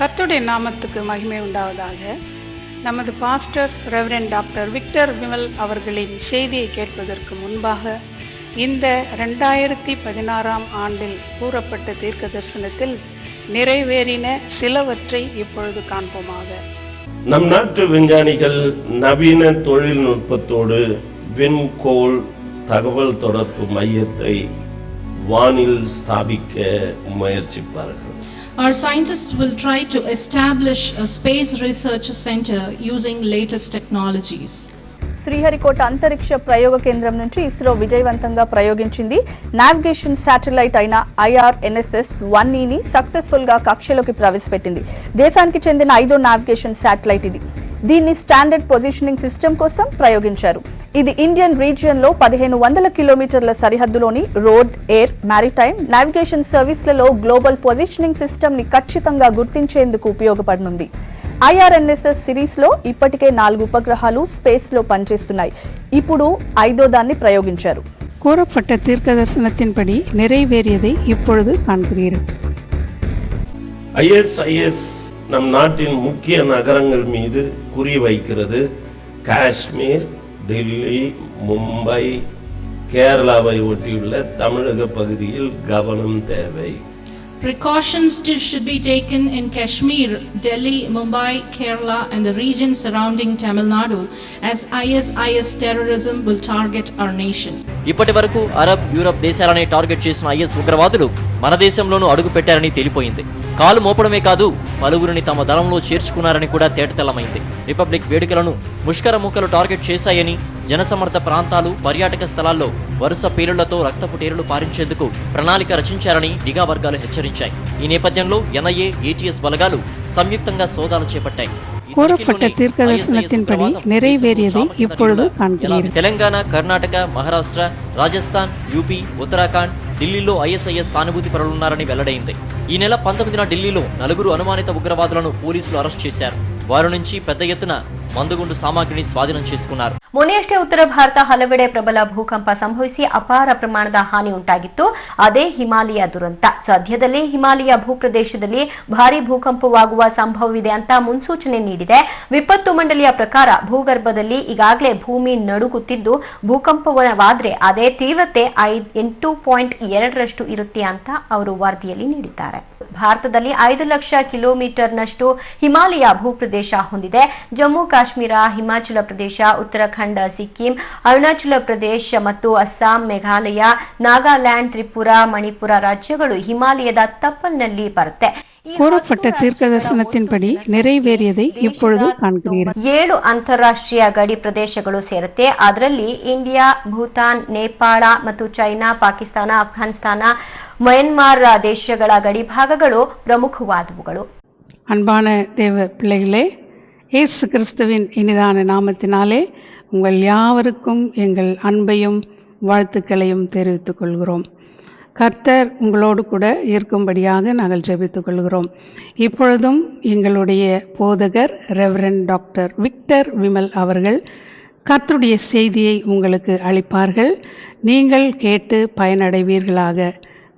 கர்த்தருடைய நாமத்துக்கு மகிமை உண்டாவதாக. நமது pastor reverend doctor Victor Vimal அவர்களின் செய்தியை கேட்பதற்கு முன்பாக இந்த 2016 ஆண்டில் கூறப்பட்ட தீர்க்க தரிசனத்தில் நிறைவேறின சிலவற்றை இப்பொழுது காண்போமாக. நம் நாட்டு விஞ்ஞானிகள் நவீன தொழில்நுட்பத்தோடு விண்கோள் தகவல் தொடர்பு மையத்தை வானில் ஸ்தாபிக்க முயற்சிப்பார்கள். Our scientists will try to establish a space research center using latest technologies. Sriharikota అంతరిక్ష ప్రయోగ కేంద్రం నుంచి ఇస్రో విజయవంతంగా ప్రయోగించింది నావిగేషన్ శాటిలైట్ అయిన IRNSS 1E సక్సెస్ఫుల్ గా కక్షలోకి ప్రవేశపెట్టింది. దేశానికి చెందిన 5వ నావిగేషన్ శాటిలైట్ ఇది. దీన్ని స్టాండర్డ్ పొజిషనింగ్ సిస్టమ్ కోసం ప్రయోగించారు. ఇది ఇండియన్ రీజియన్ లో 1500 కిలోమీటర్ల సరిహద్దులోని రోడ్, ఎయిర్, మారిటైమ్ నావిగేషన్ సర్వీస్లలో గ్లోబల్ పొజిషనింగ్ సిస్టమ్ ని ఖచ్చితంగా గుర్తించేందుకు ఉపయోగపడనుంది. IRNSS సిరీస్ లో ఇప్పటికే 4 ఉపగ్రహాలు స్పేస్ లో పనిచేస్తున్నాయి. ఇప్పుడు 5వ దాన్ని ప్రయోగించారు. கூறப்பட்ட தீர்க்க தரிசனத்தின்படி நிறைவேறியதை இப்பொழுது காண்கிறீர்கள். ISIS நம் நாட்டின் முக்கிய நகரங்கள் மீது குறி வைக்கிறது. காஷ்மீர், டெல்லி, மும்பை, கேரளாவை ஒட்டியுள்ள தமிழக பகுதியில் கவனம் தேவை. Precautions should be taken in Kashmir, Delhi, Mumbai, Kerala and the region surrounding Tamil Nadu as ISIS terrorism will target our nation. ఇప్పటి వరకు అరబ్, యూరప్ దేశాలనే టార్గెట్ చేసిన IS ఉగ్రవాదులు మన దేశంలోనూ అడుగు పెట్టారని తేలిపోయింది. కాలు మోపడమే కాదు, పలువురిని తమ దళంలో చేర్చుకున్నారని కూడా తేటతెల్లమైంది. రిపబ్లిక్ వేడుకలను ముష్కర మూకలు టార్గెట్ చేశాయని, జనసమర్థ ప్రాంతాలు, పర్యాటక స్థలాల్లో వరుస పేలుళ్లతో రక్తపు టేరులు పారించేందుకు ప్రణాళిక రచించారని నిఘా వర్గాలు హెచ్చరించాయి. ఈ నేపథ్యంలో NIA, ATS బలగాలు సంయుక్తంగా సోదాలు చేపట్టాయి. கூறப்பட்ட தீர்க்க தரிசனத்தின்படி நிறைவேறியதை இப்பொழுது காண்கிறீர்கள். తెలంగాణ, కర్ణాటక, మహారాష్ట్ర, రాజస్థాన్, యూపీ, ఉత్తరాఖండ్, ఢిల్లీలో ISIS సానుభూతి పరులున్నారని వెల్లడైంది. ఈ నెల 19న ఢిల్లీలో 4 అనుమానిత ఉగ్రవాదులను పోలీసులు అరెస్ట్ చేశారు. వారి నుంచి పెద్ద ఎత్తున ಮಂದುಗುಂಡು ಸಾಮಗ್ರಿని ಸ್ವಾಧೀನ చేసుకున్నారు. ಮೊನ್ನೆಯಷ್ಟೇ ಉತ್ತರ ಭಾರತ ಹಲವೆಡೆ ಪ್ರಬಲ ಭೂಕಂಪ ಸಂಭವಿಸಿ ಅಪಾರ ಪ್ರಮಾಣದ ಹಾನಿ ಉಂಟಾಗಿತ್ತು. ಅದೇ ಹಿಮಾಲಯ ದುರಂತ. ಸದ್ಯದಲ್ಲೇ ಹಿಮಾಲಯ ಭೂಪ್ರದೇಶದಲ್ಲಿ ಭಾರಿ ಭೂಕಂಪವಾಗುವ ಸಂಭವವಿದೆ ಅಂತ ಮುನ್ಸೂಚನೆ ನೀಡಿದೆ. ವಿಪತ್ತು ಮಂಡಳಿಯ ಪ್ರಕಾರ ಭೂಗರ್ಭದಲ್ಲಿ ಈಗಾಗಲೇ ಭೂಮಿ ನಡುಗುತ್ತಿದ್ದು, ಭೂಕಂಪವಾದ್ರೆ ಅದೇ ತೀವ್ರತೆ 8.2 ಇರುತ್ತೆ ಅಂತ ಅವರು ವರದಿಯಲ್ಲಿ ನೀಡಿದ್ದಾರೆ. ಭಾರತದಲ್ಲಿ 5 ಲಕ್ಷ ಕಿಲೋಮೀಟರ್ನಷ್ಟು ಹಿಮಾಲಯ ಭೂಪ್ರದೇಶ ಹೊಂದಿದೆ. ಜಮ್ಮು ಕಾಶ್ಮೀರ, ಹಿಮಾಚಲ ಪ್ರದೇಶ, ಉತ್ತರಾಖಂಡ, ಸಿಕ್ಕಿಂ, ಅರುಣಾಚಲ ಪ್ರದೇಶ ಮತ್ತು ಅಸ್ಸಾಂ, ಮೇಘಾಲಯ, ನಾಗಾಲ್ಯಾಂಡ್, ತ್ರಿಪುರಾ, ಮಣಿಪುರ ರಾಜ್ಯಗಳು ಹಿಮಾಲಯದ ತಪ್ಪಲಿನಲ್ಲಿ ಬರುತ್ತೆ. கூறப்பட்ட தீர்க்க தரிசனத்தின்படி நிறைவேறியதை இப்பொழுது காண்கிறீர்கள். 7 ಅಂತಾರಾಷ್ಟ್ರೀಯ ಗಡಿ ಪ್ರದೇಶಗಳು ಸೇರುತ್ತೆ. ಅದರಲ್ಲಿ ಇಂಡಿಯಾ, ಭೂತಾನ್, ನೇಪಾಳ ಮತ್ತು ಚೈನಾ, ಪಾಕಿಸ್ತಾನ, ಅಫ್ಘಾನಿಸ್ತಾನ, ಮಯನ್ಮಾರ್ ದೇಶಗಳ ಗಡಿ ಭಾಗಗಳು ಪ್ರಮುಖವಾದವುಗಳು. அன்பான தேவ பிள்ளைகளே, இயேசு கிறிஸ்துவின் இனிதான நாமத்தினாலே உங்கள் யாவருக்கும் எங்கள் அன்பையும் வாழ்த்துக்களையும் தெரிவித்துக் கொள்கிறோம். கர்த்தர் உங்களோடு கூட இருக்கும்படியாக நாங்கள் ஜெபித்துக் கொள்கிறோம். இப்பொழுதும் எங்களுடைய போதகர் ரெவரண்ட் டாக்டர் விக்டர் விமல் அவர்கள் கர்த்தருடைய செய்தியை உங்களுக்கு அளிப்பார்கள். நீங்கள் கேட்டு பயனடைவீர்களாக.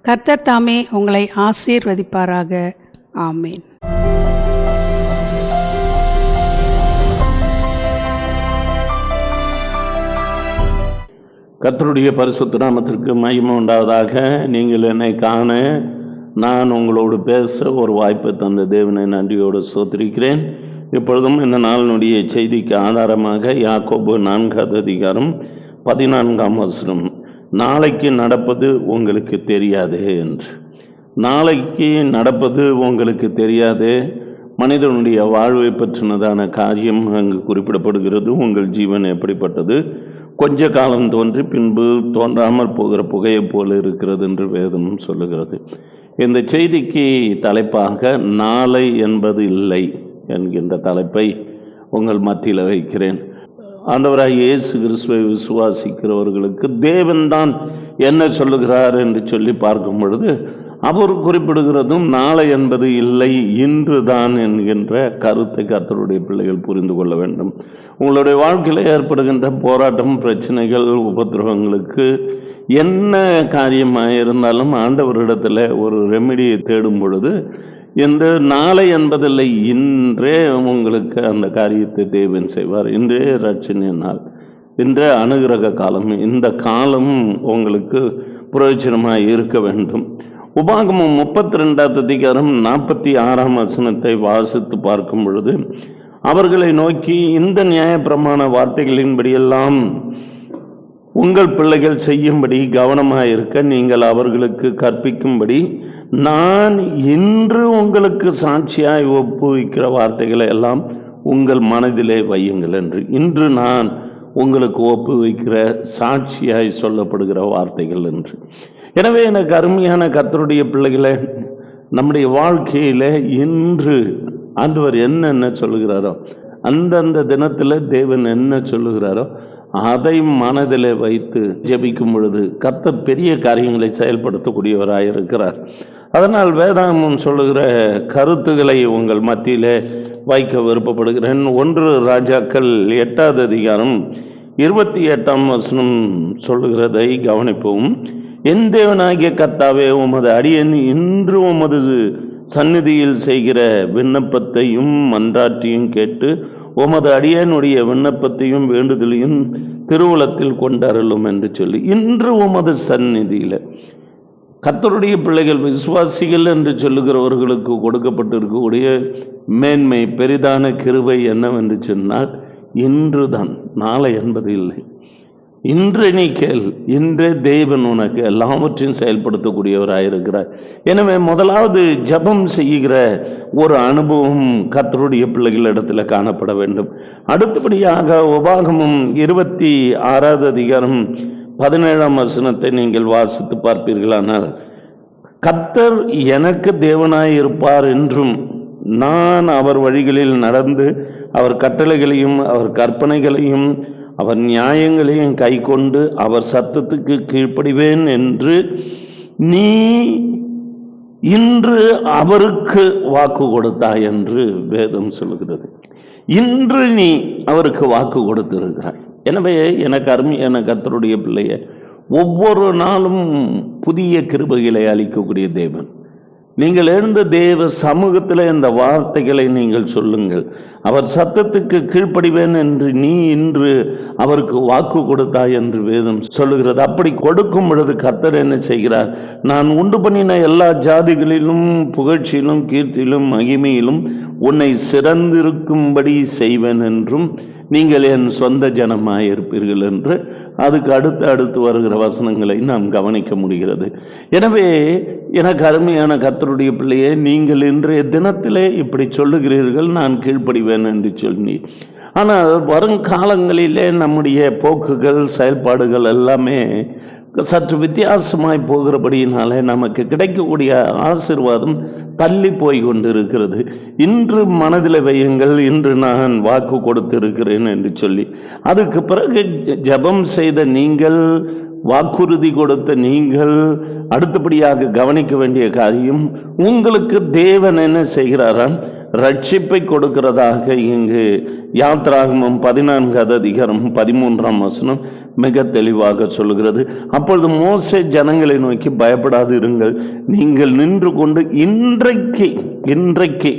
கர்த்தர் தாமே உங்களை ஆசீர்வதிப்பாராக. ஆமேன். கர்த்தருடைய பரிசுத்த நாமத்திற்கு மகிமை உண்டாவதாக. நீங்கள் என்னை காண, நான் உங்களோடு பேச ஒரு வாய்ப்பை தந்த தேவனை நன்றியோடு ஸ்தோத்திரிக்கிறேன். இப்பொழுதும் இந்த நாளினுடைய செய்திக்கு ஆதாரமாக யாக்கோபு 4வது அதிகாரம் 14ஆம் வசனம், நாளைக்கு நடப்பது உங்களுக்கு தெரியாது என்று. நாளைக்கு நடப்பது உங்களுக்கு தெரியாது. மனிதனுடைய வாழ்வை பற்றினதான காரியம் அங்கு குறிப்பிடப்படுகிறது. உங்கள் ஜீவன் எப்படிப்பட்டது? கொஞ்ச காலம் தோன்றி பின்பு தோன்றாமல் போகிற புகையை போல இருக்கிறது என்று வேதம் சொல்லுகிறது. இந்த செய்திக்கு தலைப்பாக நாளை என்பது இல்லை என்கின்ற தலைப்பை உங்கள் மத்தியில் வைக்கிறேன். ஆண்டவராய் இயேசு கிறிஸ்துவை விசுவாசிக்கிறவர்களுக்கு தேவன்தான் என்ன சொல்லுகிறார் என்று சொல்லி பார்க்கும் பொழுது அவர் குறிப்பிடுகிறதும் நாளை என்பது இல்லை, இன்று தான் என்கின்ற கருத்தை கர்த்தருடைய பிள்ளைகள் புரிந்து கொள்ள வேண்டும். உங்களுடைய வாழ்க்கையில் ஏற்படுகின்ற போராட்டம், பிரச்சனைகள், உபத்திரவங்களுக்கு என்ன காரியமாக இருந்தாலும் ஆண்டவரிடத்தில் ஒரு ரெமெடியை தேடும் பொழுது என்று நாளை என்பதில்லை, இன்றே உங்களுக்கு அந்த காரியத்தை தேவன் செய்வார். இன்றே ரட்சணிய நாள், இன்றே அனுகிரக காலம். இந்த காலம் உங்களுக்கு பிரயோஜனமாக இருக்க வேண்டும். உபாகமம் 32 அதிகாரம் 46 வசனத்தை வாசித்து பார்க்கும் பொழுது, அவர்களை நோக்கி, இந்த நியாயப்பிரமாண வார்த்தைகளின்படியெல்லாம் உங்கள் பிள்ளைகள் செய்யும்படி கவனமாக இருக்க நீங்கள் அவர்களுக்கு கற்பிக்கும்படி நான் இன்று உங்களுக்கு சாட்சியாய் ஒப்புவிக்கிற வார்த்தைகளை எல்லாம் உங்கள் மனதிலே வையுங்கள் என்று. இன்று நான் உங்களுக்கு ஒப்புவிக்கிற சாட்சியாய் சொல்லப்படுகிற வார்த்தைகள் என்று. எனவே எனக்கு அருமையான கர்த்தருடைய பிள்ளைகளை, நம்முடைய வாழ்க்கையில் இன்று ஆண்டவர் என்னென்ன சொல்லுகிறாரோ, அந்தந்த தினத்தில் தேவன் என்ன சொல்லுகிறாரோ அதை மனதில் வைத்து ஜெபிக்கும் பொழுது கர்த்தர் பெரிய காரியங்களை செயல்படுத்தக்கூடியவராக இருக்கிறார். அதனால் வேதாகமம் சொல்லுகிற கருத்துக்களை உங்கள் மத்தியிலே வைக்க விருப்பப்படுகிறேன். 1 ராஜாக்கள் 8 அதிகாரம் 28 வசனம் சொல்லுகிறதை கவனிப்போம். என் தேவனாகிய கர்த்தாவே, உமது அடியேன் இன்று உமது சந்நிதியில் செய்கிற விண்ணப்பத்தையும் மன்றாட்டையும் கேட்டு உமது அடியேனுடைய விண்ணப்பத்தையும் வேண்டுதலையும் திருவுளத்தில் கொண்டருளும் என்று சொல்லி, இன்று உமது சந்நிதியில் கர்த்தருடைய பிள்ளைகள், விசுவாசிகள் என்று சொல்லுகிறவர்களுக்கு கொடுக்கப்பட்டு இருக்கக்கூடிய மேன்மை, பெரிதான கிருபை என்னவென்று சொன்னால், இன்று தான், நாளை என்பது இல்லை. இன்று நீ கேள், இன்றே தேவன் உனக்கு எல்லாவற்றையும் செயல்படுத்தக்கூடியவராயிருக்கிறார். எனவே முதலாவது ஜபம் செய்கிற ஒரு அனுபவம் கர்த்தருடைய பிள்ளைகளிடத்தில் காணப்பட வேண்டும். அடுத்தபடியாக உபாகமம் 26 அதிகாரம் 17 வசனத்தை நீங்கள் வாசித்து பார்ப்பீர்களானால், கர்த்தர் எனக்கு தேவனாய் இருப்பார் என்றும் நான் அவர் வழிகளில் நடந்து அவர் கட்டளைகளையும் அவர் கற்பனைகளையும் அவர் நியாயங்களையும் கை கொண்டு அவர் சத்தத்துக்கு கீழ்ப்படிவேன் என்று நீ இன்று அவருக்கு வாக்கு கொடுத்தாய் என்று வேதம் சொல்லுகிறது. இன்று நீ அவருக்கு வாக்கு கொடுத்திருக்கிறாய். எனவே எனக்கு அருமையான கர்த்தருடைய பிள்ளைய, ஒவ்வொரு நாளும் புதிய கிருபைகளை அளிக்கக்கூடிய தேவன். நீங்கள் எழுந்த தேவ சமூகத்தில் இந்த வார்த்தைகளை நீங்கள் சொல்லுங்கள். அவர் சத்தத்துக்கு கீழ்ப்படிவேன் என்று நீ இன்று அவருக்கு வாக்கு கொடுத்தாய் என்று வேதம் சொல்லுகிறது. அப்படி கொடுக்கும் பொழுது கர்த்தர் என்ன செய்கிறார்? நான் உண்டு பண்ணின எல்லா ஜாதிகளிலும் புகழ்ச்சியிலும் கீர்த்தியிலும் மகிமையிலும் உன்னை சிறந்திருக்கும்படி செய்வேன் என்றும் நீங்கள் என் சொந்த ஜனமாயிருப்பீர்கள் என்று அதுக்கு அடுத்து வருகிற வசனங்களை நாம் கவனிக்க முடிகிறது. எனவே எனக்கு அருமையான கர்த்தருடைய பிள்ளையே, நீங்கள் இன்றைய தினத்திலே இப்படி சொல்லுகிறீர்கள், நான் கீழ்ப்படிவேன் என்று சொல்லி. ஆனால் வருங்காலங்களிலே நம்முடைய போக்குகள், செயல்பாடுகள் எல்லாமே சற்று வித்தியாசமாய் போகிறபடியினாலே நமக்கு கிடைக்கக்கூடிய ஆசீர்வாதம் தள்ளி போய் கொண்டு இருக்கிறது. இன்று மனதில் வையுங்கள், இன்று நான் வாக்கு கொடுத்திருக்கிறேன் என்று சொல்லி. அதுக்கு பிறகு ஜெபம் செய்த நீங்கள், வாக்குறுதி கொடுத்த நீங்கள், அடுத்தபடியாக கவனிக்க வேண்டிய காரியம், உங்களுக்கு தேவன் என்ன செய்கிறாராம்? ரட்சிப்பை கொடுக்கிறதாக இங்கு யாத்ராகமம் 14 அதிகாரம் 13 வசனம் மிக தெளிவாக சொல்லுகிறது. அப்பொழுது மோசே ஜனங்களை நோக்கி, பயப்படாது இருங்கள், நீங்கள் நின்று கொண்டு இன்றைக்கு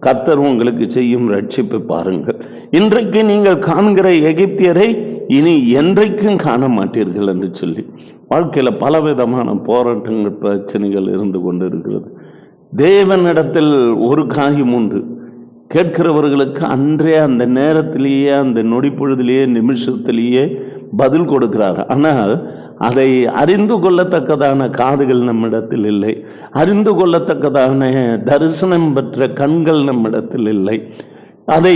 கர்த்தர் உங்களுக்கு செய்யும் ரட்சிப்பை பாருங்கள். இன்றைக்கு நீங்கள் காண்கிற எகிப்தியரை இனி என்றைக்கும் காண மாட்டீர்கள் என்று சொல்லி. வாழ்க்கையில் பலவிதமான போராட்டங்கள், பிரச்சனைகள் இருந்து கொண்டு இருக்கிறது. தேவனிடத்தில் ஒரு காரியம் உண்டு, கேட்கிறவர்களுக்கு அன்றே அந்த நேரத்திலேயே, அந்த நொடி பொழுதிலேயே, நிமிஷத்திலேயே பதில் கொடுக்கிறார். ஆனால் அதை அறிந்து கொள்ளத்தக்கதான காதுகள் நம்மிடத்தில் இல்லை, அறிந்து கொள்ளத்தக்கதான தரிசனம் பெற்ற கண்கள் நம்மிடத்தில் இல்லை, அதை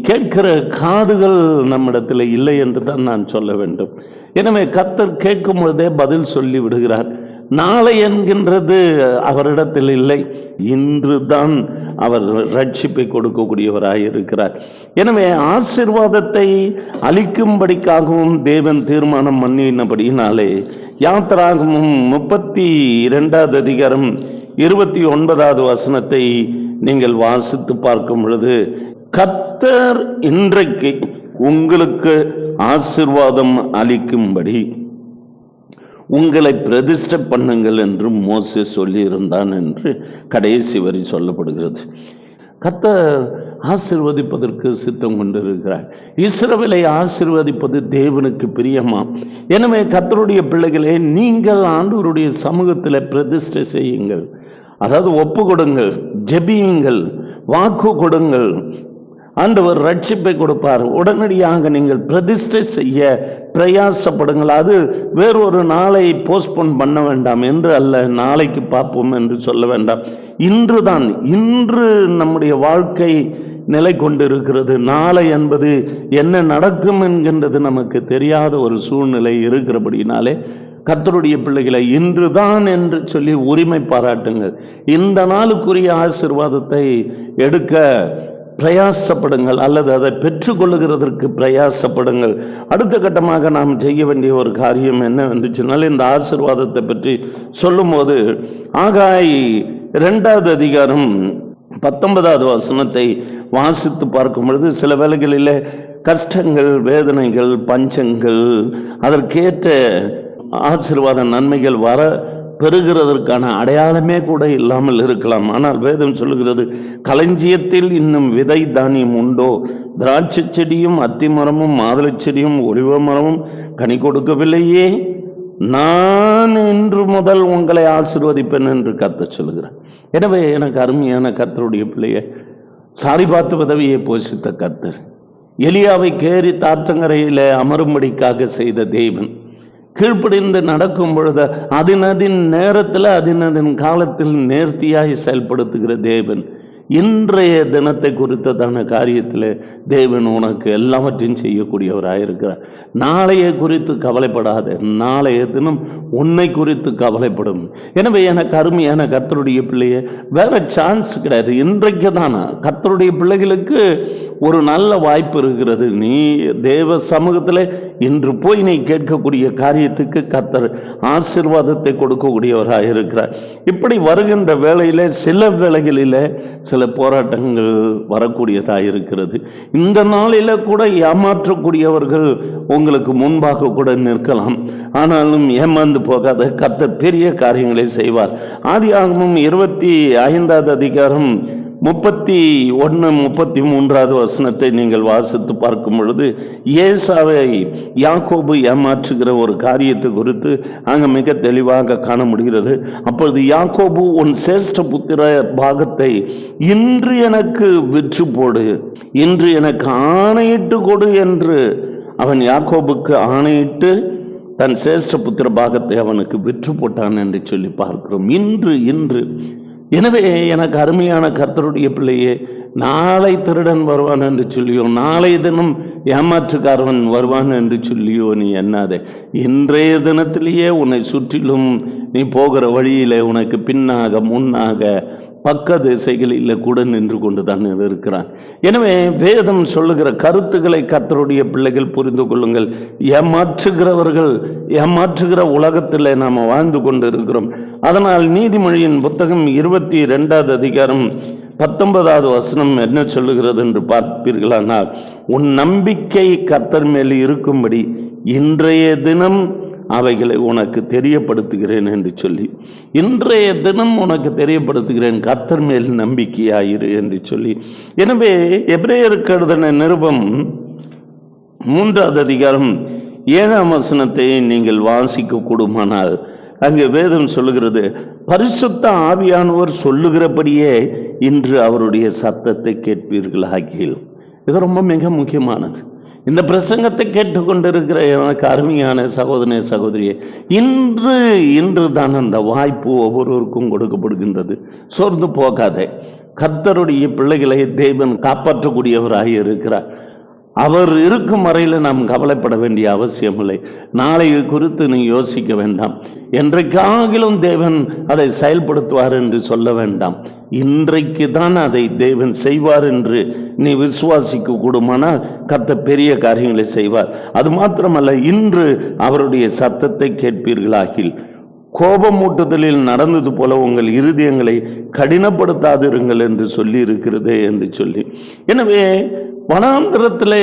கேட்கிற காதுகள் நம்மிடத்தில் இல்லை என்று தான் நான் சொல்ல வேண்டும். எனவே கர்த்தர் கேட்கும் பொழுதே பதில் சொல்லி விடுகிறார். நாளை என்கின்றது அவரிடத்தில் இல்லை, இன்று தான் அவர் ரட்சிப்பை கொடுக்கக்கூடியவராய் இருக்கிறார். எனவே ஆசீர்வாதத்தை அளிக்கும்படிக்காகவும் தேவன் தீர்மானம் பண்ணினபடியினாலே யாத்ராகமம் 32 அதிகாரம் 29 வசனத்தை நீங்கள் வாசித்து பார்க்கும் பொழுது, கர்த்தர் இன்றைக்கு உங்களுக்கு ஆசீர்வாதம் அளிக்கும்படி உங்களை பிரதிஷ்டை பண்ணுங்கள் என்று மோசே சொல்லியிருந்தான் என்று கடைசி வரி சொல்லப்படுகிறது. கர்த்தர் ஆசீர்வதிப்பதற்கு சித்தம் கொண்டிருக்கிறார். இஸ்ரவேலை ஆசீர்வதிப்பது தேவனுக்கு பிரியமாம். எனவே கர்த்தருடைய பிள்ளைகளே, நீங்கள் ஆண்டவருடைய சமூகத்தில் பிரதிஷ்டை செய்யுங்கள். அதாவது ஒப்பு கொடுங்கள், ஜெபியுங்கள், வாக்கு கொடுங்கள். ஆண்டவர் ரட்சிப்பை கொடுப்பார். உடனடியாக நீங்கள் பிரதிஷ்டை செய்ய பிரயாசப்படுங்கள். அது வேறொரு நாளை போஸ்ட்போன் பண்ண வேண்டாம் என்று அல்ல, நாளைக்கு பார்ப்போம் என்று சொல்ல வேண்டாம். இன்றுதான், இன்று நம்முடைய வாழ்க்கை நிலை கொண்டிருக்கிறது. நாளை என்பது என்ன நடக்கும் என்கின்றது நமக்கு தெரியாத ஒரு சூழ்நிலை இருக்கிறபடினாலே கர்த்தருடைய பிள்ளைகளை இன்றுதான் என்று சொல்லி உரிமை பாராட்டுங்கள். இந்த நாளுக்குரிய ஆசீர்வாதத்தை எடுக்க பிரயாசப்படுங்கள், அல்லது அதை பெற்றுக்கொள்ளுகிறதற்கு பிரயாசப்படுங்கள். அடுத்த கட்டமாக நாம் செய்ய வேண்டிய ஒரு காரியம் என்னவென்று சொன்னால், இந்த ஆசீர்வாதத்தை பற்றி சொல்லும்போது ஆகாய் 2வது அதிகாரம் 19வது வசனத்தை வாசித்து பார்க்கும் பொழுது சில வேளைகளில் கஷ்டங்கள், வேதனைகள், பஞ்சங்கள், அதற்கேற்ற ஆசீர்வாத நன்மைகள் வர பெறுகிறதற்கான அடையாளமே கூட இல்லாமல் இருக்கலாம். ஆனால் வேதம் சொல்லுகிறது, களஞ்சியத்தில் இன்னும் விதை தானியம் உண்டோ? திராட்சை செடியும் அத்திமரமும் மாதுளை செடியும் ஒலிவ மரமும் கனி கொடுக்கவில்லையே, நான் இன்று முதல் உங்களை ஆசீர்வதிப்பேன் என்று கர்த்தர் சொல்லுகிறார். எனவே எனக்கு அருமையான கர்த்தருடைய பிள்ளையை, சாரிபாத்து விதவையை போஷித்த கர்த்தர், எலியாவை கேரி தாற்றங்கரையில் அமரும்படிக்காக செய்த தேவன், கீழ்ப்படிந்து நடக்கும் பொழுது அதின் நேரத்தில் அதின் காலத்தில் நேர்த்தியாய் செயல்படுத்துகிற தேவன், இன்றைய தினத்தை குறித்ததான காரியத்தில் தேவன் உனக்கு எல்லாவற்றையும் செய்யக்கூடியவராயிருக்கிறார். நாளைய குறித்து கவலைப்படாத, நாளைய தினம் உன்னை குறித்து கவலைப்படும். எனவே எனக்கு அருமையான கர்த்தருடைய பிள்ளையை, வேற சான்ஸ் கிடையாது. இன்றைக்கு தானா கர்த்தருடைய பிள்ளைகளுக்கு ஒரு நல்ல வாய்ப்பு இருக்கிறது. நீ தேவ சமூகத்தில் இன்று போய் நீ கேட்கக்கூடிய காரியத்துக்கு கர்த்தர் ஆசீர்வாதத்தை கொடுக்கக்கூடியவராக இருக்கிறார். இப்படி வருகின்ற வேளையில் சில வேளைகளில் சில போராட்டங்கள் வரக்கூடியதாக இருக்கிறது. இந்த நாளில் கூட ஏமாற்றக்கூடியவர்கள் உங்களுக்கு முன்பாக கூட நிற்கலாம். ஆனாலும் ஏமாந்து போகாத, கர்த்தர் பெரிய காரியங்களை செய்வார். ஆதியாகமம் 25வது அதிகாரம் 31, 33வது வசனத்தை நீங்கள் வாசித்து பார்க்கும் பொழுது ஏசாவை யாக்கோபு ஏமாற்றுகிற ஒரு காரியத்தை குறித்து அங்கே மிக தெளிவாக காண முடிகிறது. அப்பொழுது யாக்கோபு, உன் சேஷ்ட புத்திர பாகத்தை இன்று எனக்கு விற்று போடு, இன்று எனக்கு ஆணையிட்டு கொடு என்று அவன் யாக்கோபுக்கு ஆணையிட்டு தன் சேஷ்ட புத்திர பாகத்தை அவனுக்கு விற்று போட்டான் என்று சொல்லி பார்க்கிறோம். இன்று எனவே எனக்கு அருமையான கர்த்தருடைய பிள்ளையே, நாளை திருடன் வருவான் என்று சொல்லியோ, நாளை தினம் ஏமாற்றுக்காரவன் வருவான் என்று சொல்லியோ நீ எண்ணாதே. இன்றைய தினத்திலேயே உன்னை சுற்றிலும் நீ போகிற வழியிலே உனக்கு பின்னாக முன்னாக பக்க திசைகளில் கூட நின்று கொண்டு தான் இருக்கிறான். எனவே வேதம் சொல்லுகிற கருத்துக்களை கர்த்தருடைய பிள்ளைகள் புரிந்து கொள்ளுங்கள். ஏமாற்றுகிற உலகத்தில் நாம் வாழ்ந்து கொண்டு இருக்கிறோம். அதனால் நீதிமொழியின் புத்தகம் 22வது அதிகாரம் 19வது வசனம் என்ன சொல்லுகிறது என்று பார்ப்பீர்களானால், உன் நம்பிக்கை கர்த்தர் மேல் இருக்கும்படி இன்றைய தினம் அவைகளை உனக்கு தெரியப்படுத்துகிறேன் என்று சொல்லி, இன்றைய தினம் உனக்கு தெரியப்படுத்துகிறேன், கர்த்தர் மேல் நம்பிக்கையாயிரு என்று சொல்லி. எனவே எபிரேயருக்கு எழுதின நிருபம் 3வது அதிகாரம் 7ஆம் வசனத்தை நீங்கள் வாசிக்க கூடுமானால் அங்கு வேதம் சொல்லுகிறது, பரிசுத்த ஆவியானவர் சொல்லுகிறபடியே இன்று அவருடைய சத்தத்தை கேட்பீர்களாகில். இது ரொம்ப மிக முக்கியமானது. இந்த பிரசங்கத்தை கேட்டுக்கொண்டிருக்கிற எனக்கு அருமையான சகோதரனே, சகோதரியே, இன்று தான் அந்த வாய்ப்பு ஒவ்வொருவருக்கும் கொடுக்கப்படுகின்றது. சோர்ந்து போகாதே. கர்த்தருடைய பிள்ளைகளை தேவன் காப்பாற்றக்கூடியவராக இருக்கிறார். அவர் இருக்கும் வரையில் நாம் கவலைப்பட வேண்டிய அவசியமில்லை. நாளை குறித்து நீ யோசிக்க வேண்டாம். என்றைக்காகிலும் தேவன் அதை செயல்படுத்துவார் என்று சொல்ல வேண்டாம். இன்றைக்கு தான் அதை தேவன் செய்வார் என்று நீ விசுவாசிக்க கூடுமானால் கர்த்தர் பெரிய காரியங்களை செய்வார். அது மாத்திரமல்ல, இன்று அவருடைய சத்தத்தை கேட்பீர்களாகில் கோபமூட்டுதலில் நடந்தது போல உங்கள் இருதயங்களை கடினப்படுத்தாதிருங்கள் என்று சொல்லி இருக்கிறதே என்று சொல்லி. எனவே வனாந்திரத்திலே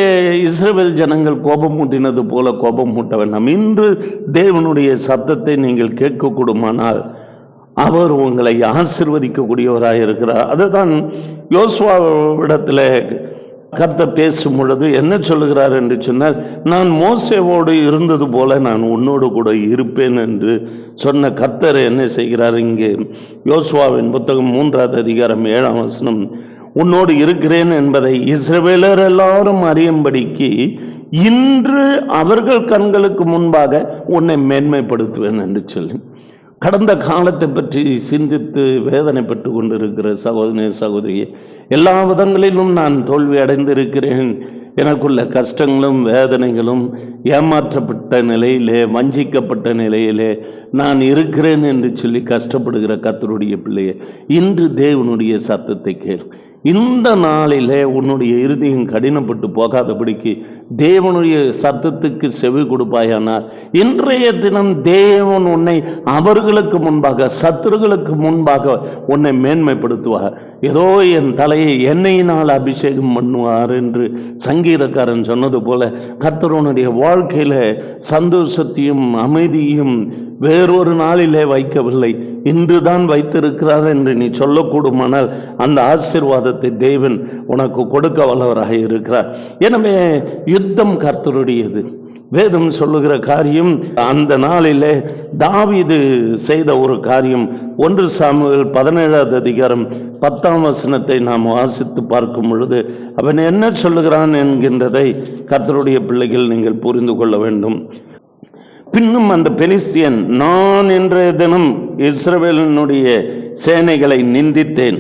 இஸ்ரவேல் ஜனங்கள் கோபமூட்டினது போல கோபமூட்ட வேண்டாம். இன்று தேவனுடைய சத்தத்தை நீங்கள் கேட்கக்கூடுமானால் அவர் உங்களை ஆசீர்வதிக்கக்கூடியவராக இருக்கிறார். அதுதான் யோசுவாவிடத்தில் கர்த்தர் பேசும் பொழுது என்ன சொல்லுகிறார் என்று சொன்னால், நான் மோசேவோடு இருந்தது போல நான் உன்னோடு கூட இருப்பேன் என்று சொன்ன கர்த்தர் என்ன செய்கிறார்? இங்கே யோசுவாவின் புத்தகம் 3ஆம் அதிகாரம் 7ஆம் வசனம், உன்னோடு இருக்கிறேன் என்பதை இஸ்ரவேலர் எல்லாரும் அறியும்படிக்கு இன்று அவர்கள் கண்களுக்கு முன்பாக உன்னை மேன்மைப்படுத்துவேன் என்று சொல்லி. கடந்த காலத்தை பற்றி சிந்தித்து வேதனைப்பட்டு கொண்டிருக்கிற சகோதரி சகோதரியே, எல்லா விதங்களிலும் நான் தோல்வி அடைந்திருக்கிறேன். எனக்குள்ள கஷ்டங்களும் வேதனைகளும், ஏமாற்றப்பட்ட நிலையிலே, வஞ்சிக்கப்பட்ட நிலையிலே நான் இருக்கிறேன் என்று சொல்லி கஷ்டப்படுகிற கர்த்தருடைய பிள்ளையே, இன்று தேவனுடைய சத்தத்தை கேள். இந்த நாளிலே உன்னுடைய இருதயம் கடினப்பட்டு போகாதபடிக்கு தேவனுடைய சத்தத்துக்கு செவி கொடுப்பாயானால் இன்றைய தினம் தேவன் உன்னை அவர்களுக்கு முன்பாக, சத்துருகளுக்கு முன்பாக உன்னை மேன்மைப்படுத்துவார். ஏதோ என் தலையை எண்ணெயினால் அபிஷேகம் பண்ணுவார் என்று சங்கீதக்காரன் சொன்னது போல கர்த்தருடைய வாழ்க்கையில சந்தோஷத்தையும் அமைதியும் வேறொரு நாளிலே வைக்கவில்லை, இன்றுதான் வைத்திருக்கிறார் என்று நீ சொல்லக்கூடுமானால் அந்த ஆசீர்வாதத்தை தேவன் உனக்கு கொடுக்க வல்லவராக இருக்கிறார். எனவே யுத்தம் கர்த்தருடையது. வேதம் சொல்லுகிற காரியம், அந்த நாளிலே தாவீது செய்த ஒரு காரியம். 1 சாமுவேல் 17ஆம் அதிகாரம் 10ஆம் வசனத்தை நாம் வாசித்து பார்க்கும் பொழுது அவன் என்ன சொல்லுகிறான் என்கின்றதை கர்த்தருடைய பிள்ளைகள் நீங்கள் புரிந்து கொள்ள வேண்டும். பின்னும் அந்த பெலிஸ்தியன், நான் இன்றைய தினம் இஸ்ரவேலினுடைய சேனைகளை நிந்தித்தேன்,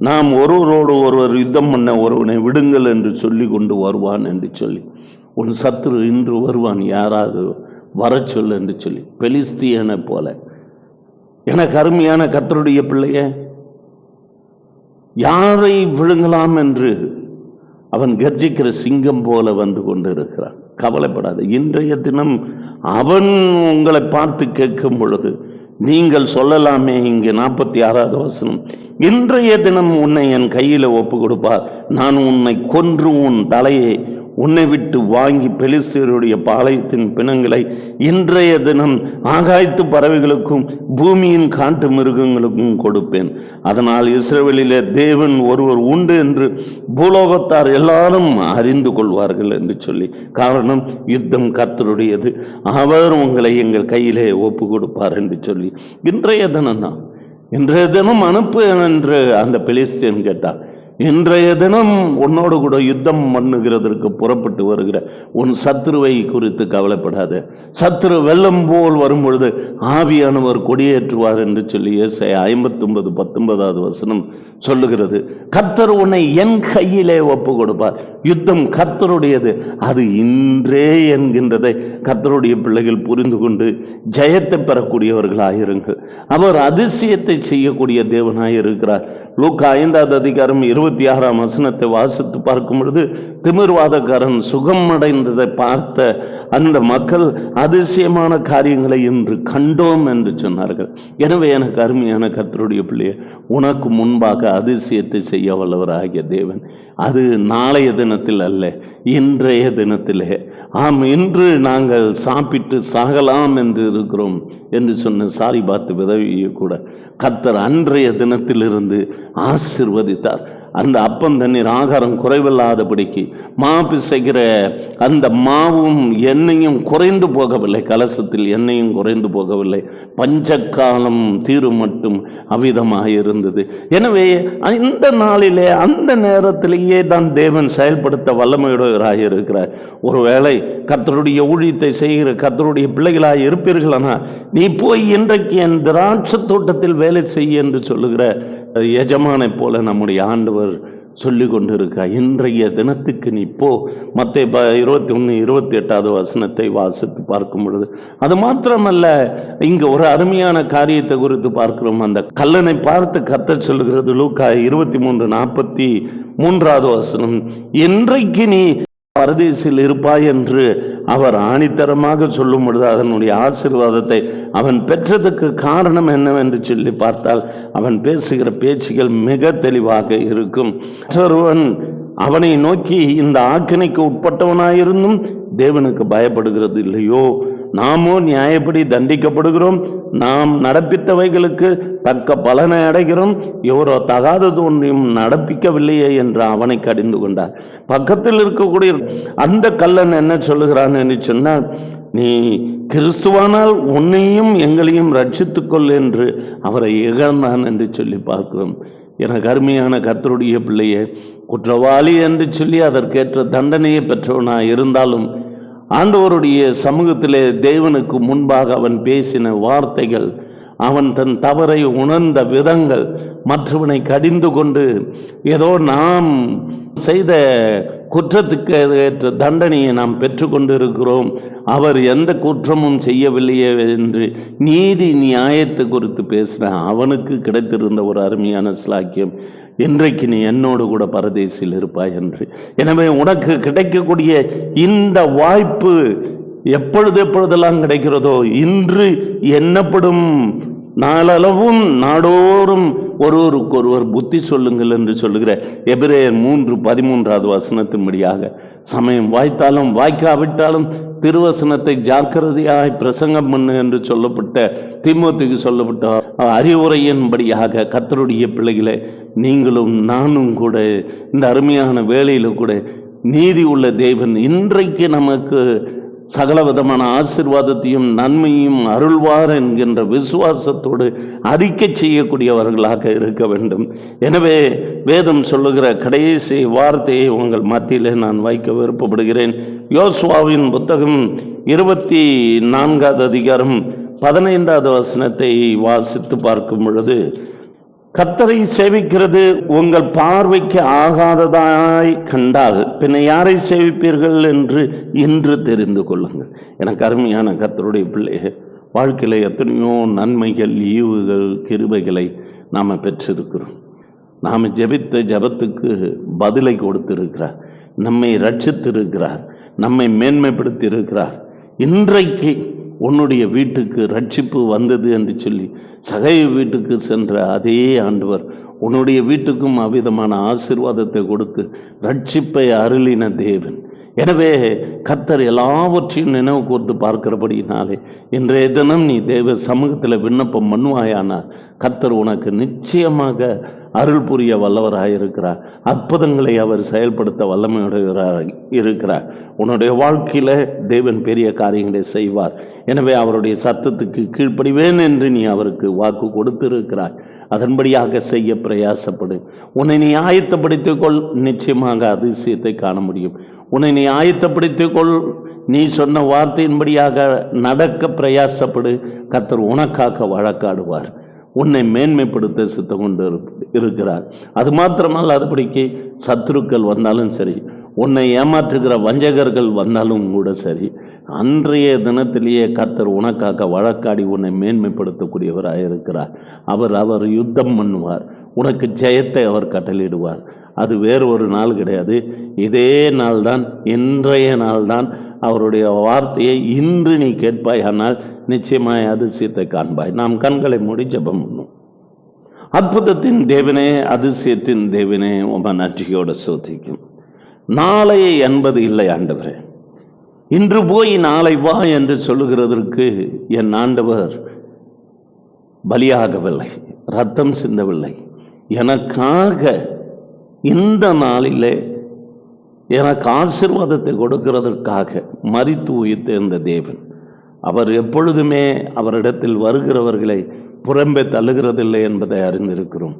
நாம் ஒருவரோடு ஒருவர் யுத்தம் பண்ண ஒருவனை விடுங்கள் என்று சொல்லி கொண்டு வருவான் என்று சொல்லி. உன் சத்துரு இன்று வருவான், யாராவது வர சொல் என்று சொல்லி. பெலிஸ்தியனை போல. எனக்கு அருமையான கர்த்தருடைய பிள்ளைய, யாரை விழுங்கலாம் என்று அவன் கர்ஜிக்கிற சிங்கம் போல வந்து கொண்டு இருக்கிறான். கவலைப்படாது. இன்றைய தினம் அவன் உங்களை பார்த்து கேட்கும் பொழுது நீங்கள் சொல்லலாமே, இங்கே 46ஆவது வசனம், இன்றைய தினம் உன்னை என் கையில் ஒப்பு கொடுப்பார், நான் உன்னை கொன்று உன் தலையை உன்னை விட்டு வாங்கி பெலிஸ்தருடைய பாளையத்தின் பிணங்களை இன்றைய தினம் ஆகாயத்து பறவைகளுக்கும் பூமியின் காட்டு மிருகங்களுக்கும் கொடுப்பேன். அதனால் இஸ்ரவேலிலே தேவன் ஒருவர் உண்டு என்று பூலோகத்தார் எல்லாரும் அறிந்து கொள்வார்கள் என்று சொல்லி. காரணம், யுத்தம் கர்த்தருடையது, அவர் உங்களை எங்கள் கையிலே ஒப்பு கொடுப்பார் என்று சொல்லி. இன்றைய தினம் தான், இன்றைய தினம் அனுப்பு என்று அந்த பெலிஸ்தியன் கேட்டார். இன்றைய தினம் உன்னோடு கூட யுத்தம் பண்ணுகிறதற்கு புறப்பட்டு வருகிற உன் சத்துருவை குறித்து கவலைப்படாத. சத்துரு வெள்ளம் போல் வரும் பொழுது ஆவியானவர் கொடியேற்றுவார் என்று சொல்லி ஏசாயா 59:19ஆவது வசனம் சொல்லுகிறது. கர்த்தர் உன்னை என் கையிலே ஒப்பு கொடுப்பார். யுத்தம் கர்த்தருடையது, அது இன்றே என்கின்றதை கர்த்தருடைய பிள்ளைகள் புரிந்து கொண்டு ஜெயத்தை பெறக்கூடியவர்களாயிருங்கள். அவர் அதிசயத்தை செய்யக்கூடிய தேவனாய் இருக்கிறார். லூக்கா 5ஆவது அதிகாரம் 26ஆம் வசனத்தை வாசித்து பார்க்கும் பொழுது, திமிர்வாதக்காரன் சுகம் அடைந்ததை பார்த்த அந்த மக்கள் அதிசயமான காரியங்களை இன்று கண்டோம் என்று சொன்னார்கள். எனவே எனக்கு அருமையான கர்த்தருடைய பிள்ளையை, உனக்கு முன்பாக அதிசயத்தை செய்ய வல்லவராகிய தேவன், அது நாளைய தினத்தில் அல்ல, இன்றைய தினத்திலே. ஆம், இன்று நாங்கள் சாப்பிட்டு சாகலாம் என்று இருக்கிறோம் என்று சொன்ன சாரிபாத் விதவியை கூட கர்த்தர் அன்றைய தினத்திலிருந்து ஆசீர்வதித்தார். அந்த அப்பம் தண்ணீர் ஆகாரம் குறைவில்லாதபடிக்கு பிசைகிற அந்த மாவும் எண்ணெயும் குறைந்து போகவில்லை, கலசத்தில் எண்ணெயும் குறைந்து போகவில்லை, பஞ்சக்காலம் தீரும் மட்டும் அவ்விதமாக இருந்தது. எனவே இந்த நாளிலே அந்த நேரத்திலேயே தான் தேவன் செயல்படுத்த வல்லமையுடையவராக இருக்கிறார். ஒருவேளை கர்த்தருடைய ஊழியத்தை செய்கிற கர்த்தருடைய பிள்ளைகளாக இருப்பீர்களானால், நீ போய் இன்றைக்கு என் திராட்சை தோட்டத்தில் வேலை செய்ய என்று சொல்லுகிற எஜமானை போல நம்முடைய ஆண்டவர் சொல்லி கொண்டிருக்கிறார். இன்றைய தினத்துக்கு நீ போ. மத்தேயு 21:28ஆவது வசனத்தை வாசித்து பார்க்கும் பொழுது, அது மாத்திரமல்ல, இங்க ஒரு அருமையான காரியத்தை குறித்து பார்க்கிறோம். அந்த கல்லனை பார்த்து கர்த்தர் சொல்லுகிறது, லூக்கா 23:43ஆவது வசனம், இன்றைக்கு நீ பரதேசில் இருப்பாய் என்று அவர் ஆணித்தரமாக சொல்லும் பொழுது அதனுடைய ஆசீர்வாதத்தை அவன் பெற்றதுக்கு காரணம் என்னவென்று சொல்லி பார்த்தால் அவன் பேசுகிற பேச்சுகள் மிக தெளிவாக இருக்கும். மற்றொருவன் அவனை நோக்கி இந்த ஆக்கினைக்கு உட்பட்டவனாயிருந்தும் தேவனுக்கு பயப்படுகிறது இல்லையோ, நாமோ நியாயப்படி தண்டிக்கப்படுகிறோம், நாம் நடப்பித்தவைகளுக்கு தக்க பலனை அடைகிறோம், எவரோ தகாதது ஒன்றையும் நடப்பிக்கவில்லையே என்று அவனை கடிந்து கொண்டார். பக்கத்தில் இருக்கக்கூடிய அந்த கள்ளன் என்ன சொல்லுகிறான் என்று சொன்னால், நீ கிறிஸ்துவானால் உன்னையும் எங்களையும் ரட்சித்துக்கொள் என்று அவரை இகழ்ந்தான் என்று சொல்லி பார்க்கிறோம். எனக்கு அருமையான கர்த்தருடைய பிள்ளையே, குற்றவாளி என்று சொல்லி அதற்கேற்ற தண்டனையை பெற்றவனாய் இருந்தாலும் ஆண்டவருடைய சமூகத்திலே தேவனுக்கு முன்பாக அவன் பேசின வார்த்தைகள், அவன் தன் தவறை உணர்ந்த விதங்கள், மற்றவனை கடிந்து கொண்டு ஏதோ நாம் செய்த குற்றத்துக்கு ஏற்ற தண்டனையை நாம் பெற்றுக்கொண்டு இருக்கிறோம், அவர் எந்த குற்றமும் செய்யவில்லையே என்று நீதி நியாயத்தை குறித்து பேசின அவனுக்கு கிடைத்திருந்த ஒரு அருமையான ஸ்லாக்கியம், இன்றைக்கு நீ என்னோடு கூட பரதேசில் இருப்பாய் என்று. எனவே உனக்கு கிடைக்கக்கூடிய இந்த வாய்ப்பு எப்பொழுதெல்லாம் கிடைக்கிறதோ இன்று எண்ணப்படும் நாளளவும் நாடோறும் ஒருவருக்கொருவர் புத்தி சொல்லுங்கள் என்று சொல்லுகிற எபிரேயர் 3:13 வசனத்தின்படியாக சமயம் வாய்த்தாலும் வாய்க்காவிட்டாலும் திருவசனத்தை ஜாக்கிரதையாய் பிரசங்கம் பண்ணு என்று சொல்லப்பட்ட தீமோத்தேயுக்கு சொல்லப்பட்ட அறிவுரையின்படியாக கர்த்தருடைய பிள்ளைகளை நீங்களும் நானும் கூட இந்த அருமையான வேளையில கூட நீதி உள்ள தேவன் இன்றைக்கு நமக்கு சகல விதமான ஆசீர்வாதத்தையும் நன்மையும் அருள்வார் என்கின்ற விசுவாசத்தோடு அறிக்கை செய்யக்கூடியவர்களாக இருக்க வேண்டும். எனவே வேதம் சொல்லுகிற கடைசி வார்த்தையை உங்கள் மத்தியிலே நான் வைக்க விருப்பப்படுகிறேன். யோசுவாவின் புத்தகம் 24 அதிகாரம் 15 வசனத்தை வாசித்து பார்க்கும் பொழுது, கர்த்தரை சேவிக்கிறது உங்கள் பார்வைக்கு ஆகாததாய் கண்டால் பின்ன யாரை சேவிப்பீர்கள் என்று இன்று தெரிந்து கொள்ளுங்கள். எனக்கு அருமையான கர்த்தருடைய பிள்ளைகள், வாழ்க்கையில் எத்தனையோ நன்மைகள், ஈவுகள், கிருபைகளை நாம் பெற்றிருக்கிறோம். நாம் ஜெபித்த ஜெபத்துக்கு பதிலை கொடுத்திருக்கிறார், நம்மை ரட்சித்திருக்கிறார், நம்மை மேன்மைப்படுத்தி இருக்கிறார். இன்றைக்கு உன்னுடைய வீட்டுக்கு ரட்சிப்பு வந்தது என்று சொல்லி சகை வீட்டுக்கு சென்ற அதே ஆண்டவர் உன்னுடைய வீட்டுக்கும் அவ்விதமான ஆசீர்வாதத்தை கொடுத்து ரட்சிப்பை அருளின தேவன். எனவே கர்த்தர் எல்லாவற்றையும் நினைவு கூர்ந்து பார்க்கிறபடினாலே இன்றைய தினம் நீ தேவ சமூகத்தில் விண்ணப்பம் பண்ணுவாயானால் கர்த்தர் உனக்கு நிச்சயமாக அருள் புரிய வல்லவராயிருக்கிறார். அற்புதங்களை அவர் செயல்படுத்த வல்லமையுடையவராக இருக்கிறார். உன்னுடைய வாழ்க்கையில் தேவன் பெரிய காரியங்களை செய்வார். எனவே அவருடைய சத்தத்துக்கு கீழ்ப்படிவேன் என்று நீ அவருக்கு வாக்கு கொடுத்திருக்கிறாய். அதன்படியாக செய்ய பிரயாசப்படு. உன்னை நீ ஆயத்தப்படுத்திக் கொள், நிச்சயமாக அதிசயத்தை காண முடியும். உன்னை நீ ஆயத்தப்படுத்திக் கொள், நீ சொன்ன வார்த்தையின்படியாக நடக்க பிரயாசப்படு. கர்த்தர் உனக்காக வழக்காடுவார், உன்னை மேன்மைப்படுத்த சித்தம் கொண்டு இருக்கிறார். அது மாத்திரமல்ல, அதுபடிக்கு சத்துருக்கள் வந்தாலும் சரி, உன்னை ஏமாற்றுகிற வஞ்சகர்கள் வந்தாலும் கூட சரி, அன்றைய தினத்திலேயே கர்த்தர் உனக்காக வழக்காடி உன்னை மேன்மைப்படுத்தக்கூடியவராக இருக்கிறார். அவர் யுத்தம் பண்ணுவார், உனக்கு ஜெயத்தை அவர் கட்டளையிடுவார். அது வேறு ஒரு நாள் கிடையாது, இதே நாள்தான், இன்றைய நாள்தான். அவருடைய வார்த்தையை இன்று நீ கேட்பாய், ஆனால் நிச்சயமாய் அதிசயத்தை காண்பாய். நாம் கண்களை மூடி ஜெபம் பண்ணும். அற்புதத்தின் தேவனே, அதிசயத்தின் தேவனே, உம நன்றியோட சோதிக்கும். நாளை என்பது இல்லை ஆண்டவரே. இன்று போய் நாளை வா என்று சொல்லுகிறதற்கு என் ஆண்டவர் பலியாகவில்லை, ரத்தம் சிந்தவில்லை. எனக்காக இந்த நாளிலே எனக்கு ஆசீர்வாதத்தை கொடுக்கிறதற்காக மரித்து உயிர்த்த இந்த தேவன், அவர் எப்பொழுதுமே அவரிடத்தில் வருகிறவர்களை புறம்பே தள்ளுகிறதில்லை என்பதை அறிந்திருக்கிறோம்.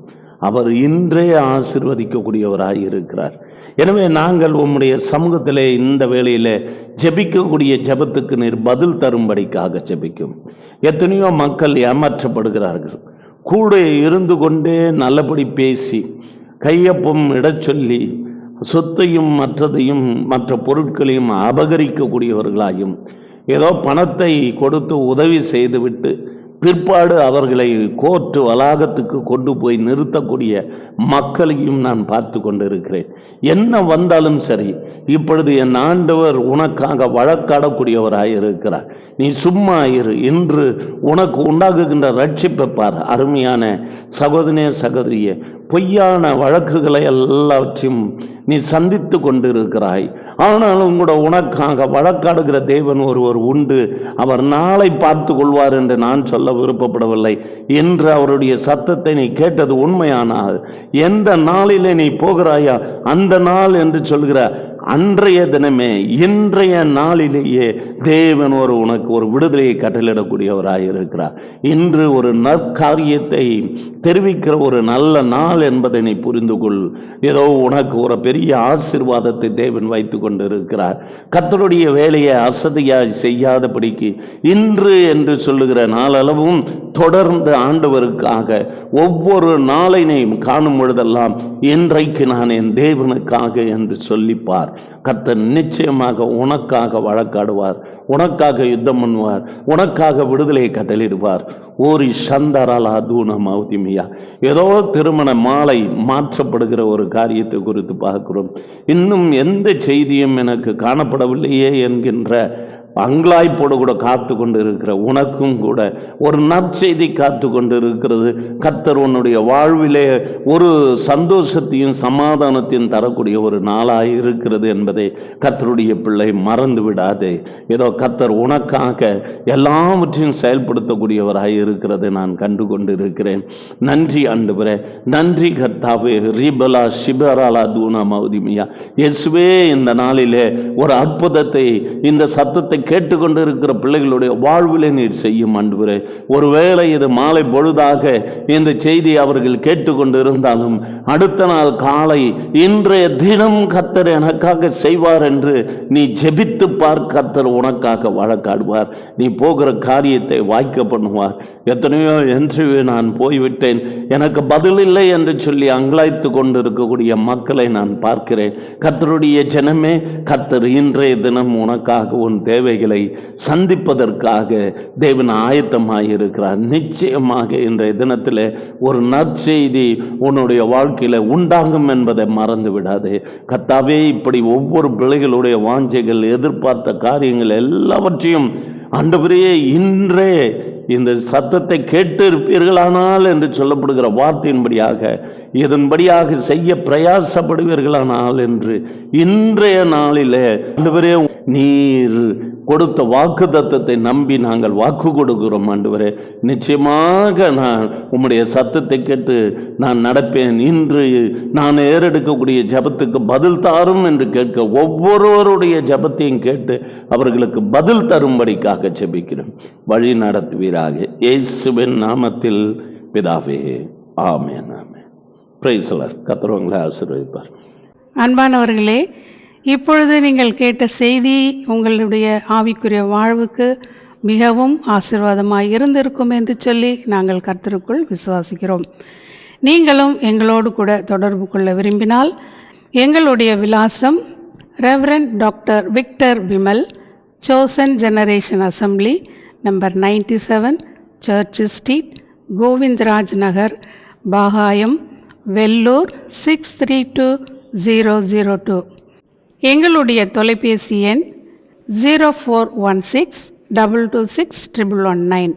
அவர் இன்றே ஆசீர்வதிக்கக்கூடியவராய் இருக்கிறார். எனவே நாங்கள் உம்முடைய சமூகத்திலே இந்த வேளையிலே ஜெபிக்கக்கூடிய ஜெபத்துக்கு நீர் பதில் தரும்படிக்காக ஜெபிக்கும். எத்தனையோ மக்கள் ஏமாற்றப்படுகிறார்கள். கூட இருந்து கொண்டே நல்லபடி பேசி கையொப்பம் இடச் சொல்லி சொத்தையும் மற்றதையும் மற்ற பொருட்களையும் அபகரிக்கக்கூடியவர்களாயும், ஏதோ பணத்தை கொடுத்து உதவி செய்துவிட்டு பிற்பாடு அவர்களை கோர்ட்டு வளாகத்துக்கு கொண்டு போய் நிறுத்தக்கூடிய மக்களையும் நான் பார்த்து கொண்டிருக்கிறேன். என்ன வந்தாலும் சரி, இப்பொழுது என் ஆண்டவர் உனக்காக வழக்காடக்கூடியவராய் இருக்கிறார். நீ சும்மா இரு. இன்று உனக்கு உண்டாகுகின்ற ரட்சிப்பை பார். அருமையான சகோதரனே சகோதரியே, பொய்யான வழக்குகளை எல்லாவற்றையும் நீ சந்தித்து கொண்டிருக்கிறாய். ஆனாலும் கூட உனக்காக வழக்காடுகிற தேவன் ஒருவர் உண்டு. அவர் நாளை பார்த்து கொள்வார் என்று நான் சொல்ல விருப்பப்படவில்லை. என்று அவருடைய சத்தத்தை நீ கேட்டது உண்மையானால், எந்த நாளிலே நீ போகிறாயா அந்த நாள் என்று சொல்கிற அன்றைய தினமே, இன்றைய நாளிலேயே தேவன் உனக்கு ஒரு விடுதலையை கட்டளிடக்கூடியவராக இருக்கிறார். இன்று ஒரு நற்காரியத்தை தெரிவிக்கிற ஒரு நல்ல நாள் என்பதை நீ புரிந்து கொள். ஏதோ உனக்கு ஒரு பெரிய ஆசீர்வாதத்தை தேவன் வைத்து கொண்டு இருக்கிறார். கர்த்தருடைய வேலையை அசதியாய் செய்யாதபடிக்கு இன்று என்று சொல்லுகிற நாளளவும் தொடர்ந்து ஆண்டவருக்காக ஒவ்வொரு நாளையும் காணும் பொழுதெல்லாம் இன்றைக்கு நான் என் தேவனுக்காக என்று சொல்லிப்பார். கர்த்தர் நிச்சயமாக உனக்காக வழக்காடுவார், உனக்காக யுத்தம் பண்ணுவார், உனக்காக விடுதலையை கட்டளிடுவார். ஓரி சந்தராலா தூணம் அவதிமையா. ஏதோ திருமண மாலை மாற்றப்படுகிற ஒரு காரியத்தை குறித்து பார்க்கிறோம். இன்னும் எந்த செய்தியும் எனக்கு காணப்படவில்லையே என்கின்ற அங்கலாய்ப்போடு கூட காத்து கொண்டு இருக்கிற உனக்கும் கூட ஒரு நற்செய்தி காத்து கொண்டு இருக்கிறது. கர்த்தர் உன்னுடைய வாழ்விலே ஒரு சந்தோஷத்தையும் சமாதானத்தையும் தரக்கூடிய ஒரு நாளாய் இருக்கிறது என்பதை கர்த்தருடைய பிள்ளை மறந்து விடாதே. ஏதோ கர்த்தர் உனக்காக எல்லாவற்றையும் செயல்படுத்தக்கூடியவராய் இருக்கிறதை நான் கண்டு கொண்டு இருக்கிறேன். நன்றி ஆண்டவரே, நன்றி கர்த்தாவே. ரீபலா சிபராலா தூணா மௌதிமியா. இயேசுவே, இந்த நாளிலே ஒரு அற்புதத்தை இந்த சத்தத்தை கேட்டுக்கொண்டு இருக்கிற பிள்ளைகளுடைய வாழ்விலே நீர் செய்யும் ஆண்டவரே. ஒருவேளை இது மாலை பொழுதாக இந்த செய்தி அவர்கள் கேட்டுக்கொண்டு இருந்தாலும் அடுத்த நாள் காலை இன்றைய தினம் கர்த்தர் எனக்காக செய்வார் என்று நீ ஜெபித்து பார். கர்த்தர் உனக்காக வழக்காடுவார். நீ போகிற காரியத்தை வாய்க்க பண்ணுவார். எத்தனையோ என்று நான் போய்விட்டேன், எனக்கு பதில் இல்லை என்று சொல்லி அங்கலாய்த்து கொண்டு இருக்கக்கூடிய மக்களை நான் பார்க்கிறேன். கர்த்தருடைய ஜனமே, கர்த்தர் இன்றைய தினம் உனக்காக உன் தேவைகளை சந்திப்பதற்காக தேவன் ஆயத்தமாயிருக்கிறார். நிச்சயமாக இன்றைய தினத்தில் ஒரு நற்செய்தி உன்னுடைய வாழ்க்கையில உண்டாகும் என்பதை மறந்து விடாதே. கர்த்தாவே, இப்படி ஒவ்வொரு பிள்ளைகளுடைய வாஞ்சைகள், எதிர்பார்த்த காரியங்கள் எல்லாவற்றையும் ஆண்டவரே இன்றே இந்த சத்தத்தை கேட்டு இருப்பீர்களானால் என்று சொல்லப்படுகிற வார்த்தையின்படியாக இதன்படியாக செய்ய பிரயாசப்படுவீர்களானால் என்று இன்றைய நாளிலே ஆண்டவரே நீர் கொடுத்த வாக்கு தத்தத்தை நம்பி நாங்கள் வாக்கு கொடுக்கிறோம். ஆண்டவரே, நிச்சயமாக நான் உம்முடைய சத்தத்தை கேட்டு நான் நடப்பேன். இன்று நான் ஏறெடுக்கக்கூடிய ஜபத்துக்கு பதில் தாரும் என்று கேட்க ஒவ்வொருவருடைய ஜபத்தையும் கேட்டு அவர்களுக்கு பதில் தரும்படிக்காக ஜெபிக்கிறோம். வழி நடத்துவீராக இயேசுவின் நாமத்தில் பிதாவே, ஆமென். ஆமென். Praise the Lord. கர்த்தர் உங்களை ஆசீர்வதிப்பார். அன்பானவர்களே, இப்பொழுது நீங்கள் கேட்ட செய்தி உங்களுடைய ஆவிக்குரிய வாழ்வுக்கு மிகவும் ஆசீர்வாதமாய் இருந்திருக்கும் என்று சொல்லி நாங்கள் கர்த்தருக்குள் விசுவாசிக்கிறோம். நீங்களும் எங்களோடு கூட தொடர்பு கொள்ள விரும்பினால் எங்களுடைய விலாசம் ரெவரண்ட் டாக்டர் விக்டர் விமல், சோசன் generation assembly, number 97, church street, Govindaraj Nagar, Bagayam, Vellore 632002. எங்களுடைய தொலைபேசி எண் 0416226119.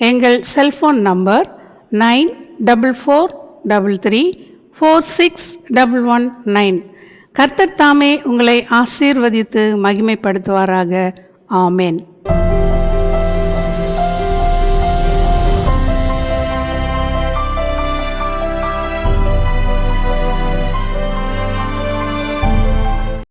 எங்கள் செல்ஃபோன் நம்பர் 9443346119. கர்த்தர் தாமே உங்களை ஆசீர்வதித்து மகிமைப்படுத்துவாராக. ஆமென்.